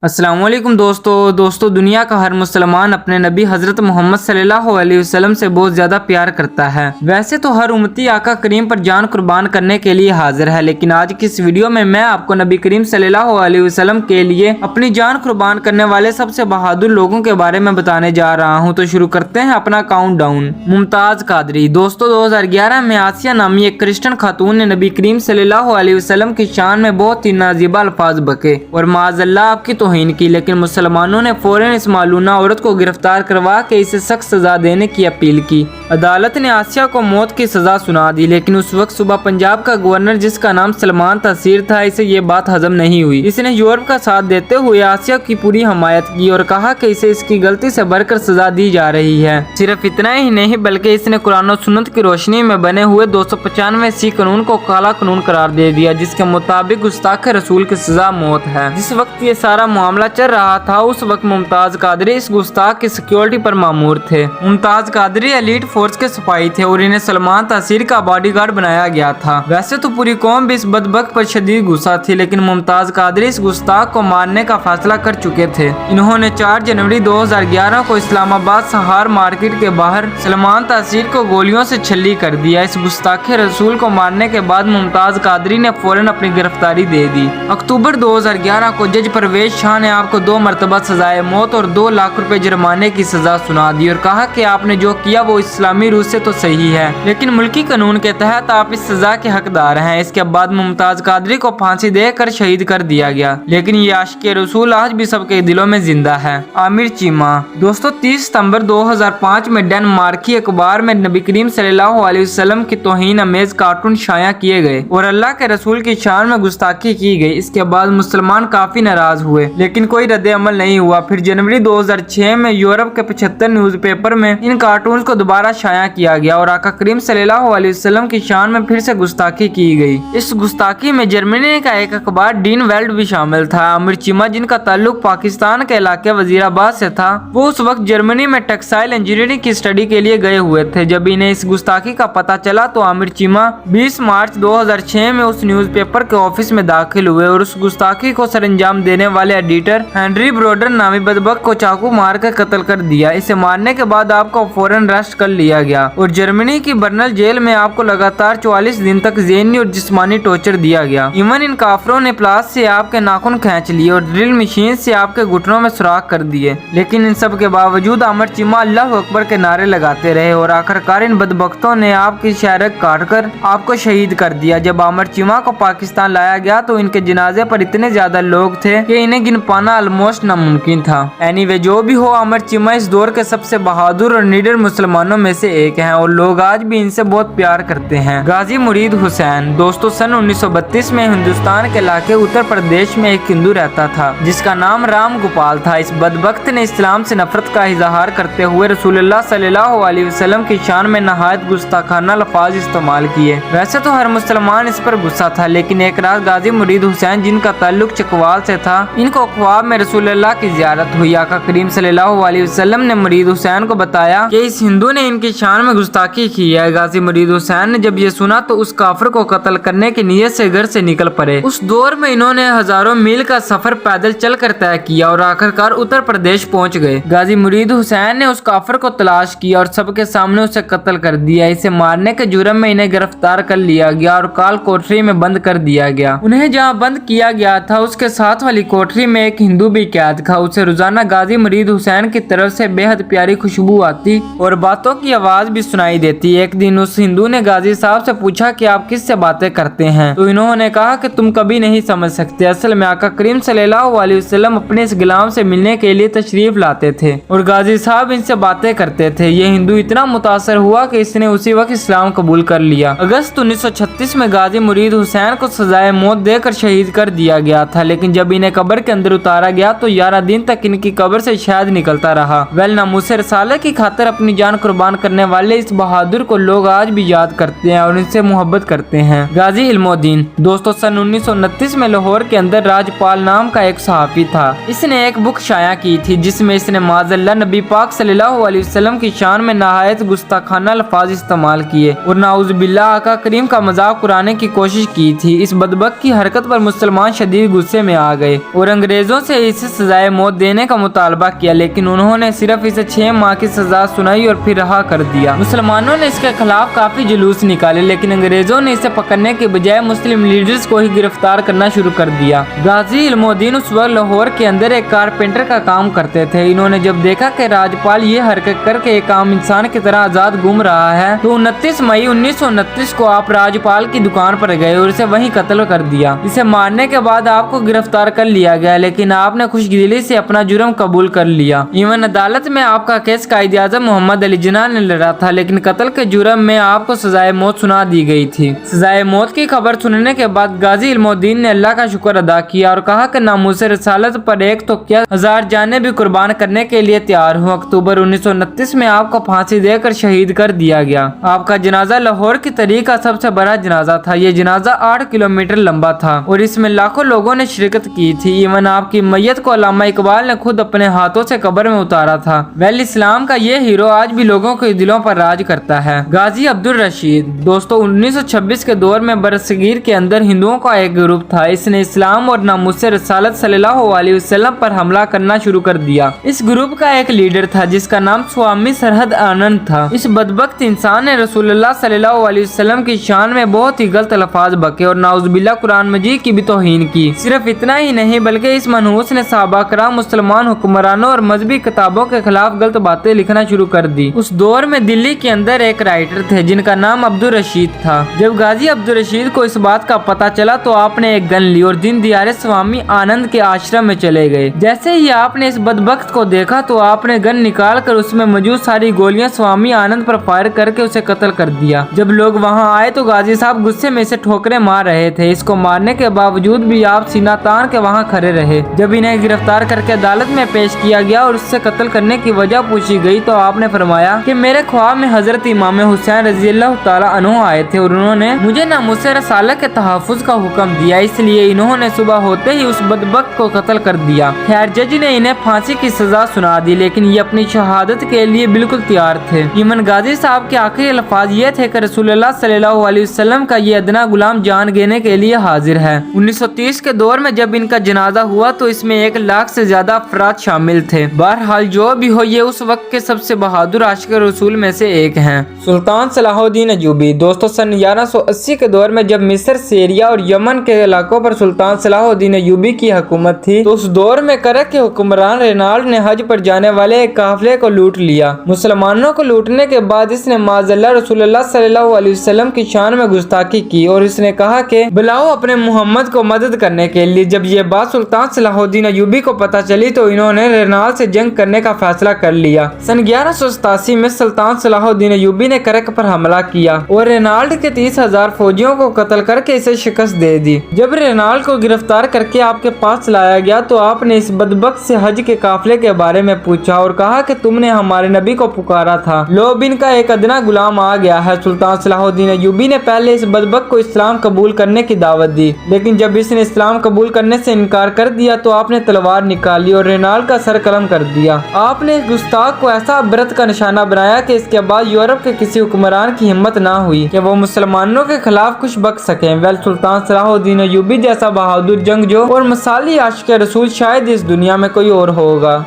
अस्सलामुअलैकुम दोस्तों दुनिया का हर मुसलमान अपने नबी हजरत मोहम्मद सल्लल्लाहु अलैहि वसल्लम से बहुत ज्यादा प्यार करता है। वैसे तो हर उम्मती आका करीम पर जान कुर्बान करने के लिए हाजिर है, लेकिन आज की इस वीडियो में मैं आपको नबी करीम सल्लल्लाहु अलैहि वसल्लम के लिए अपनी जान कुर्बान करने वाले सबसे बहादुर लोगों के बारे में बताने जा रहा हूँ। तो शुरू करते हैं अपना काउंटडाउन। मुमताज कादरी। दोस्तों 2011 में आसिया नामी एक क्रिश्चियन खातून ने नबी करीम सल्लल्लाहु अलैहि वसल्लम की शान में बहुत ही नाजीबा अल्फाज बके और माज़अल्लाह आपकी तौहीन की, लेकिन मुसलमानों ने फौरन इस मालूना औरत को गिरफ्तार करवा के इसे सख्त सजा देने की अपील की। अदालत ने आसिया को मौत की सजा सुना दी, लेकिन उस वक्त सुबह पंजाब का गवर्नर जिसका नाम सलमान तसीर था, इसे ये बात हजम नहीं हुई। इसने यूरोप का साथ देते हुए आसिया की पूरी हमायत की और कहा कि इसे इसकी गलती से बढ़कर सजा दी जा रही है। सिर्फ इतना ही नहीं बल्कि इसने कुरान और सुन्नत की रोशनी में बने हुए 295 सी कानून को काला कानून करार दे दिया, जिसके मुताबिक गुस्ताख रसूल की सजा मौत है। जिस वक्त ये सारा मामला चल रहा था उस वक्त मुमताज कादरी इस गुस्ताख की सिक्योरिटी पर मामूर थे। मुमताज कादरी एलीट फोर्स के सिपाही थे और इन्हें सलमान तसीर का बॉडीगार्ड बनाया गया था। वैसे तो पूरी कौम भी इस बदबख्त पर शदीद गुस्सा थी, लेकिन मुमताज कादरी इस गुस्ताख को मारने का फैसला कर चुके थे। इन्होंने 4 जनवरी 2011 को इस्लामाबाद सहार मार्केट के बाहर सलमान तसीर को गोलियों से छल्ली कर दिया। इस गुस्ताखे रसूल को मारने के बाद मुमताज कादरी ने फौरन अपनी गिरफ्तारी दे दी। अक्टूबर 2011 को जज परवेज शाह ने आपको 2 मरतबा सजाए मौत और 2 लाख रुपए जुर्माने की सजा सुना दी और कहा कि आपने जो किया वो इस्लामी रूह से तो सही है, लेकिन मुल्की कानून के तहत आप इस सजा के हकदार हैं। इसके बाद मुमताज कादरी को फांसी देकर शहीद कर दिया गया, लेकिन ये आशिक़े रसूल आज भी सबके दिलों में जिंदा है। आमिर चीमा। दोस्तों 30 सितंबर 2005 में डेनमार्की अखबार में नबी करीम सल्लल्लाहु अलैहि वसल्लम की तौहीन अमेज कार्टून शाया किए गए और अल्लाह के रसूल की शान में गुस्ताखी की गई। इसके बाद मुसलमान काफी नाराज हुए, लेकिन कोई रद्द अमल नहीं हुआ। फिर जनवरी 2006 में यूरोप के 75 न्यूज़पेपर में इन कार्टून को दोबारा शाया किया गया और आका करीम सल्लल्लाहु अलैहि वसल्लम की शान में फिर से गुस्ताखी की गई। इस गुस्ताखी में जर्मनी का एक अखबार डीन वेल्ड भी शामिल था। आमिर चीमा, जिनका ताल्लुक पाकिस्तान के इलाके वजीराबाद से था, वो उस वक्त जर्मनी में टेक्सटाइल इंजीनियरिंग की स्टडी के लिए गए हुए थे। जब इन्हें इस गुस्ताखी का पता चला तो आमिर चीमा 20 मार्च 2006 में उस न्यूज़पेपर के ऑफिस में दाखिल हुए और उस गुस्ताखी को सरंजाम देने वाले एडिटर हेनरी ब्रोडर नामी बदबख्त को चाकू मार कर कत्ल कर दिया। इसे मारने के बाद आपको फौरन अरेस्ट कर लिया गया और जर्मनी की बर्नल जेल में आपको लगातार 44 दिन तक ज़हनी और जिस्मानी टॉर्चर दिया गया। इवन इन काफरों ने प्लास से आपके नाखून खींच लिए और ड्रिल मशीन से आपके घुटनों में सुराख कर दिए, लेकिन इन सब के बावजूद आमिर चीमा अल्लाह अकबर के नारे लगाते रहे और आखिरकार इन बदबख्तों ने आपकी शहरक काट कर आपको शहीद कर दिया। जब आमिर चीमा को पाकिस्तान लाया गया तो इनके जनाजे पर इतने ज्यादा लोग थे कि इन्हें गिन पाना ऑलमोस्ट नामुमकिन था। एनीवे, जो भी हो, आमिर चीमा इस दौर के सबसे बहादुर और निडर मुसलमानों में से एक हैं और लोग आज भी इनसे बहुत प्यार करते हैं। गाजी मुरीद हुसैन। दोस्तों सन 1932 में हिंदुस्तान के इलाके उत्तर प्रदेश में एक हिंदू रहता था जिसका नाम राम गोपाल था। इस बदबख्त ने इस्लाम से नफरत का इजहार करते हुए रसूलुल्लाह सल्लल्लाहु अलैहि वसल्लम की शान में नहायत गुस्ताखाना लफ्ज़ इस्तेमाल किए। वैसे तो हर मुसलमान इस पर गुस्सा था, लेकिन एक रात गाजी मुरीद हुसैन, जिनका ताल्लुक चकवाल से था, इनको ख्वाब में रसूलुल्लाह की ज़ियारत हुई। आका करीम सल्लल्लाहु अलैहि वसल्लम ने मुरीद हुसैन को बताया कि इस हिंदू ने इनकी शान में गुस्ताखी की है। गाजी मुरीद हुसैन ने जब ये सुना तो उस काफिर को कत्ल करने की नीयत से घर से निकल पड़े। उस दौर में इन्होंने हजारों मील का सफर पैदल चलकर तय किया और आखिरकार उत्तर प्रदेश पहुंच गए। गाजी मुरीद हुसैन ने उस काफिर को तलाश किया और सबके सामने उसे कत्ल कर दिया। इसे मारने के जुर्म में इन्हें गिरफ्तार कर लिया गया और काल कोठरी में बंद कर दिया गया। उन्हें जहाँ बंद किया गया था उसके साथ वाली कोठरी में एक हिंदू भी कैद था। उसे रोजाना गाजी मुरीद हुसैन की तरफ से बेहद प्यारी खुशबू आती और बातों की आवाज भी सुनाई देती। एक दिन उस हिंदू ने गाजी साहब से पूछा कि आप किससे बातें करते हैं, तो इन्होंने कहा कि तुम कभी नहीं समझ सकते। असल में आका करीम सल्लल्लाहु अलैहि वसल्लम अपने इस गुलाम से मिलने के लिए तशरीफ लाते थे और गाजी साहब इनसे बातें करते थे। ये हिंदू इतना मुतासर हुआ कि इसने उसी वक्त इस्लाम कबूल कर लिया। अगस्त 1936 में गाजी मुरीद हुसैन को सजाए मौत देकर शहीद कर दिया गया था, लेकिन जब इन्हें कब्र के अंदर उतारा गया तो 11 दिन तक इनकी कब्र से शहद निकलता रहा। वेल, नामूस रसाले की खातिर अपनी जान कुर्बान करने वाले इस बहादुर को लोग आज भी याद करते हैं और इनसे मोहब्बत करते हैं। गाजी इल्मुद्दीन। दोस्तों सन 1929 में लाहौर के अंदर राजपाल नाम का एक सहाफी था। इसने एक बुक शाया की थी जिसमें इसने माज़अल्लाह नबी पाक सल्लल्लाहु अलैहि वसल्लम की शान में नहायत गुस्ताखाना लफ्ज़ इस्तेमाल किए और नाउज़ुबिल्लाह आका करीम का मजाक उड़ाने की कोशिश की थी। इस बदबख्त की हरकत पर मुसलमान शदीद गुस्से में आ गए और अंग्रेज अंग्रेजों से इसे सजाए मौत देने का मुतालबा किया, लेकिन उन्होंने सिर्फ इसे 6 माह की सजा सुनाई और फिर रहा कर दिया। मुसलमानों ने इसके खिलाफ काफी जुलूस निकाले, लेकिन अंग्रेजों ने इसे पकड़ने के बजाय मुस्लिम लीडर्स को ही गिरफ्तार करना शुरू कर दिया। गाजी इल्मुद्दीन उस वक्त लाहौर के अंदर एक कारपेंटर का काम करते थे। इन्होंने जब देखा कि राजपाल ये हरकत करके एक आम इंसान की तरह आजाद घूम रहा है, तो 29 मई 1929 को आप राजपाल की दुकान पर गए और इसे वहीं कत्ल कर दिया। इसे मारने के बाद आपको गिरफ्तार कर लिया गया, लेकिन आपने खुशदिली से अपना जुर्म कबूल कर लिया। इवन अदालत में आपका केस कायदे आज़म मोहम्मद अली जिन्ना ने लड़ा था, लेकिन कत्ल के जुर्म में आपको सजाए मौत सुना दी गई थी। सजाए मौत की खबर सुनने के बाद गाजी इल्मुद्दीन ने अल्लाह का शुक्र अदा किया और कहा कि नामूस रसालत पर एक तो क्या 1000 जानें भी कुर्बान करने के लिए तैयार हूँ। अक्टूबर 1929 में आपको फांसी देकर शहीद कर दिया गया। आपका जनाजा लाहौर की तारीख का सबसे बड़ा जनाजा था। ये जनाजा 8 किलोमीटर लंबा था और इसमें लाखों लोगों ने शिरकत की थी। इवन आपकी मैयत को अल्लामा इकबाल ने खुद अपने हाथों से कब्र में उतारा था। वेल इस्लाम का ये हीरो आज भी लोगों के दिलों पर राज करता है। गाजी अब्दुल रशीद। दोस्तों 1926 के दौर में बरसगीर के अंदर हिंदुओं का एक ग्रुप था। इसने इस्लाम और नामूस रसालत सल्लल्लाहु अलैहि वसल्लम पर हमला करना शुरू कर दिया। इस ग्रुप का एक लीडर था जिसका नाम स्वामी सरहद आनंद था। इस बदबख्त इंसान ने रसूलुल्लाह सल्लल्लाहु अलैहि वसल्लम की शान में बहुत ही गलत अल्फाज बके और नाउजुबिल्लाह कुरान मजीद की भी तौहीन की। सिर्फ इतना ही नहीं बल्कि इस मनहूस ने सहाबा कराम, मुसलमान हुक्मरानों और मजहबी किताबों के खिलाफ गलत बातें लिखना शुरू कर दी। उस दौर में दिल्ली के अंदर एक राइटर थे जिनका नाम अब्दुल रशीद था। जब गाजी अब्दुल रशीद को इस बात का पता चला तो आपने एक गन ली और दिन दिहाड़े स्वामी आनंद के आश्रम में चले गए। जैसे ही आपने इस बदबख्त को देखा तो आपने गन निकाल कर उसमें मौजूद सारी गोलियां स्वामी आनंद पर फायर करके उसे कत्ल कर दिया। जब लोग वहां आए तो गाजी साहब गुस्से में इसे ठोकरें मार रहे थे। इसको मारने के बावजूद भी आप सीना तान के वहां खड़े रहे। जब इन्हें गिरफ्तार करके अदालत में पेश किया गया और उससे कत्ल करने की वजह पूछी गई तो आपने फरमाया कि मेरे ख्वाब में हजरत इमाम हुसैन रज़ियल्लाहु ताला अन्हु आए थे और उन्होंने मुझे नामूस रसालत के तहफ़्फ़ुज़ का हुक्म दिया, इसलिए इन्होंने सुबह होते ही उस बदबख्त को कत्ल कर दिया। खैर जज ने इन्हें फांसी की सजा सुना दी, लेकिन ये अपनी शहादत के लिए बिल्कुल तैयार थे। इमन गाजी साहब के आखिरी अल्फाज ये थे कि रसूलुल्लाह सल्लल्लाहु अलैहि वसल्लम का ये अदना गुलाम जान देने के लिए हाजिर है। 1930 के दौर में जब इनका जनाजा हुआ तो इसमें 1 लाख से ज्यादा अफराद शामिल थे। बहरहाल जो भी हो, ये उस वक्त के सबसे बहादुर आशिक रसूल में से एक हैं। सुल्तान सलाहुद्दीन अयूबी। दोस्तों सन 1180 के दौर में जब मिस्र, सीरिया और यमन के इलाकों पर सुल्तान सलाहुद्दीन अयूबी की हुकूमत थी तो उस दौर में करक के हुक्मरान रेनाल्ड ने हज पर जाने वाले एक काफिले को लूट लिया। मुसलमानों को लूटने के बाद इसने माज़अल्लाह रसूलुल्लाह सल्लल्लाहु अलैहि वसल्लम की शान में गुस्ताखी की और इसने कहा कि बुलाओ अपने मोहम्मद को मदद करने के लिए। जब ये बात सुल्तान सलाहुद्दीन अयूबी को पता चली तो इन्होंने रेनाल्ड से जंग करने का फैसला कर लिया। सन 1187 में सुल्तान सलाहुद्दीन अयूबी ने करक पर हमला किया और रेनाल्ड के 30,000 फौजियों को कत्ल करके इसे शिकस्त दे दी। जब रेनाल्ड को गिरफ्तार करके आपके पास लाया गया तो आपने इस बदबख्त से हज के काफिले के बारे में पूछा और कहा कि तुमने हमारे नबी को पुकारा था, लो बिन का एक अदना गुलाम आ गया है। सुल्तान सलाहुद्दीन अयूबी ने पहले इस बदबख्त को इस्लाम कबूल करने की दावत दी, लेकिन जब इसने इस्लाम कबूल करने से इनकार कर दिया तो आपने तलवार निकाली और रेनाल्ड का सर कलम कर दिया। आपने इस गुस्ताख को ऐसा अबरत का निशाना बनाया कि इसके बाद यूरोप के किसी हुक्मरान की हिम्मत ना हुई कि वो मुसलमानों के खिलाफ कुछ बक सके। वेल सुल्तान सलाहुद्दीन अयूबी जैसा बहादुर जंगजू और मिसाली आशिक रसूल शायद इस दुनिया में कोई और होगा।